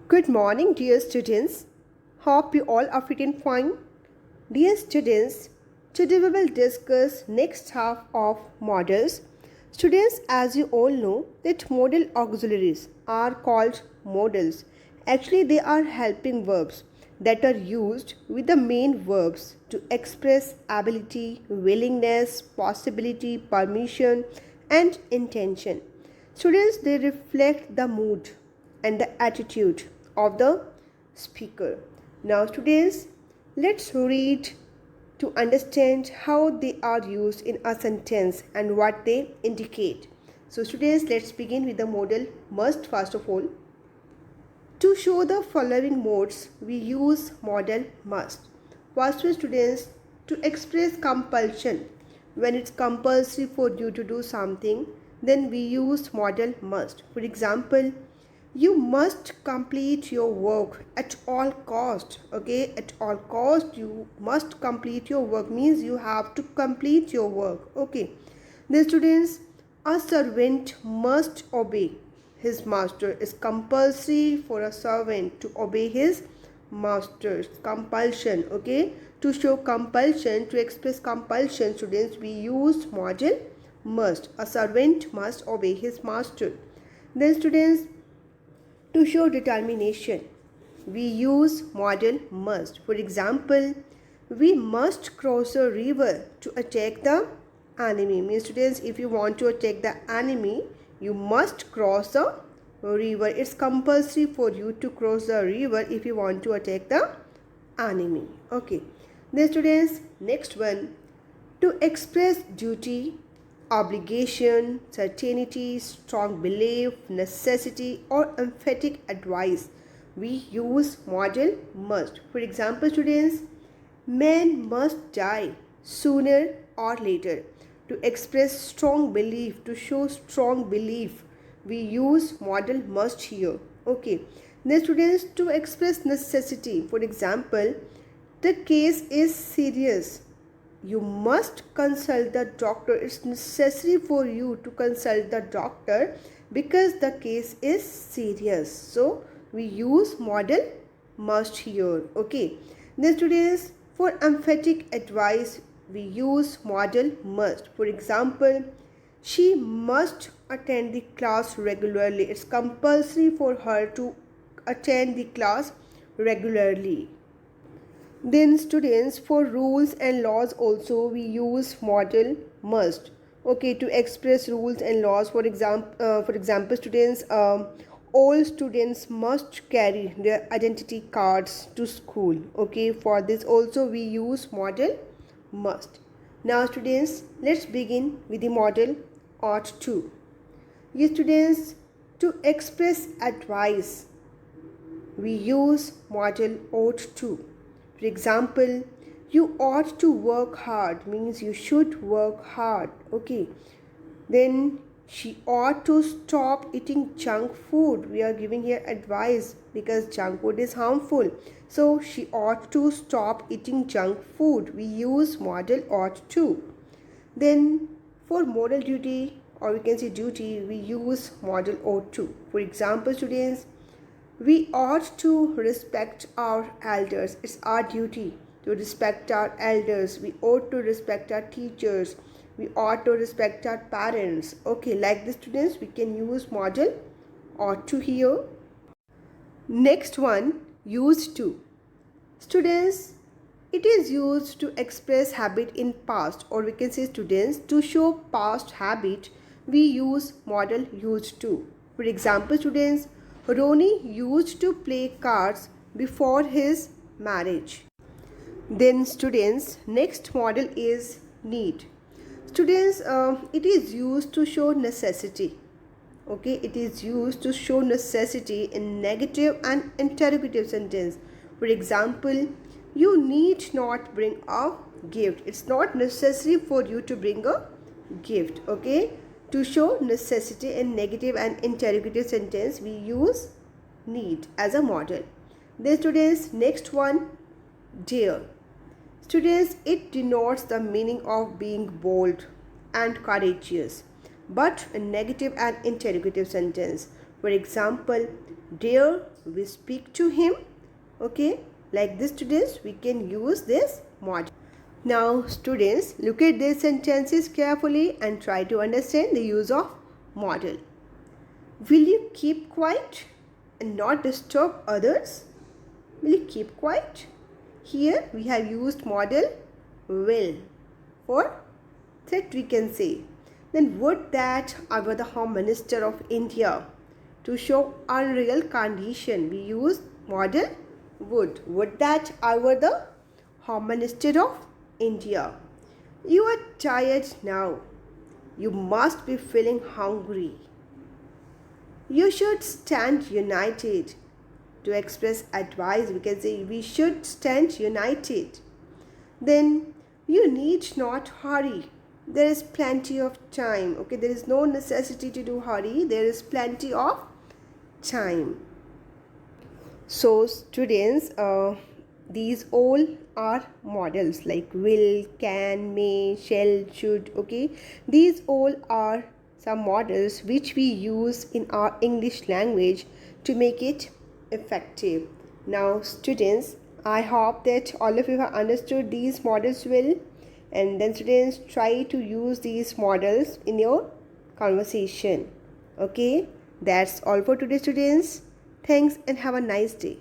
Good morning, dear students. Hope you all are fit and fine. Dear students, today we will discuss next half of models. Students, as you all know, that modal auxiliaries are called modals. Actually, they are helping verbs that are used with the main verbs to express ability, willingness, possibility, permission, and intention. Students, they reflect the mood and the attitude of the speaker. Now, students, let's read to understand how they are used in a sentence and what they indicate. So, students, let's begin with the modal must first of all. To show the following modes, we use modal must. First one, students, to express compulsion. When it's compulsory for you to do something, then we use modal must. For example, you must complete your work at all cost. Okay, at all cost you must complete your work means you have to complete your work. Okay, the students, a servant must obey his master. Is compulsory for a servant to obey his master's compulsion. Okay, to show compulsion, to express compulsion, students, we use modal must. A servant must obey his master. Then students, to show determination, we use modal must. For example, we must cross a river to attack the enemy. Means students, if you want to attack the enemy, you must cross a river. It's compulsory for you to cross the river if you want to attack the enemy. Okay. Then students, next one, to express duty, obligation, certainty, strong belief, necessity, or emphatic advice, we use modal must. For example, students, men must die sooner or later. To express strong belief, to show strong belief, we use modal must here. Okay. Then students, to express necessity, for example, the case is serious, you must consult the doctor. It's necessary for you to consult the doctor because the case is serious. So we use modal must here. Okay. Then students, for emphatic advice, we use modal must. For example, she must attend the class regularly. It's compulsory for her to attend the class regularly. Then students, for rules and laws also we use modal must. Okay, to express rules and laws, for example, students, all students must carry their identity cards to school. Okay, for this also we use modal must. Now students, let's begin with the modal ought to. Yes students, to express advice, we use modal ought to. For example, you ought to work hard means you should work hard. Okay. Then she ought to stop eating junk food. We are giving here advice because junk food is harmful. So she ought to stop eating junk food. We use modal ought to. Then for moral duty, or we can say duty, we use modal ought to. For example, students, we ought to respect our elders. It's our duty to respect our elders. We ought to respect our teachers. We ought to respect our parents. Okay, like the students, we can use modal ought to here. Next one, used to. Students, it is used to express habit in past, or we can say students, to show past habit, we use modal used to. For example, students, Roni used to play cards before his marriage. Then students, next model is need. Students, it is used to show necessity. Okay, it is used to show necessity in negative and interrogative sentence. For example, you need not bring a gift. It's not necessary for you to bring a gift. Okay, to show necessity in negative and interrogative sentence, we use need as a model. Then students, next one, dare. Students, it denotes the meaning of being bold and courageous, but in negative and interrogative sentence. For example, dare we speak to him? Okay, like this students, we can use this model. Now students, look at these sentences carefully and try to understand the use of model. Will you keep quiet and not disturb others? Will you keep quiet? Here we have used model will for threat, we can say. Then would that I were the Home Minister of India. To show unreal condition, we use model would. Would that I were the Home Minister of India. You are tired now. You must be feeling hungry. You should stand united. To express advice, we can say we should stand united. Then you need not hurry. There is plenty of time. Okay, there is no necessity to do hurry. There is plenty of time. So students, these all are models like will, can, may, shall, should. Okay, these all are some models which we use in our English language to make it effective. Now students, I hope that all of you have understood these models well, and then students try to use these models in your conversation. Okay, that's all for today students. Thanks and have a nice day.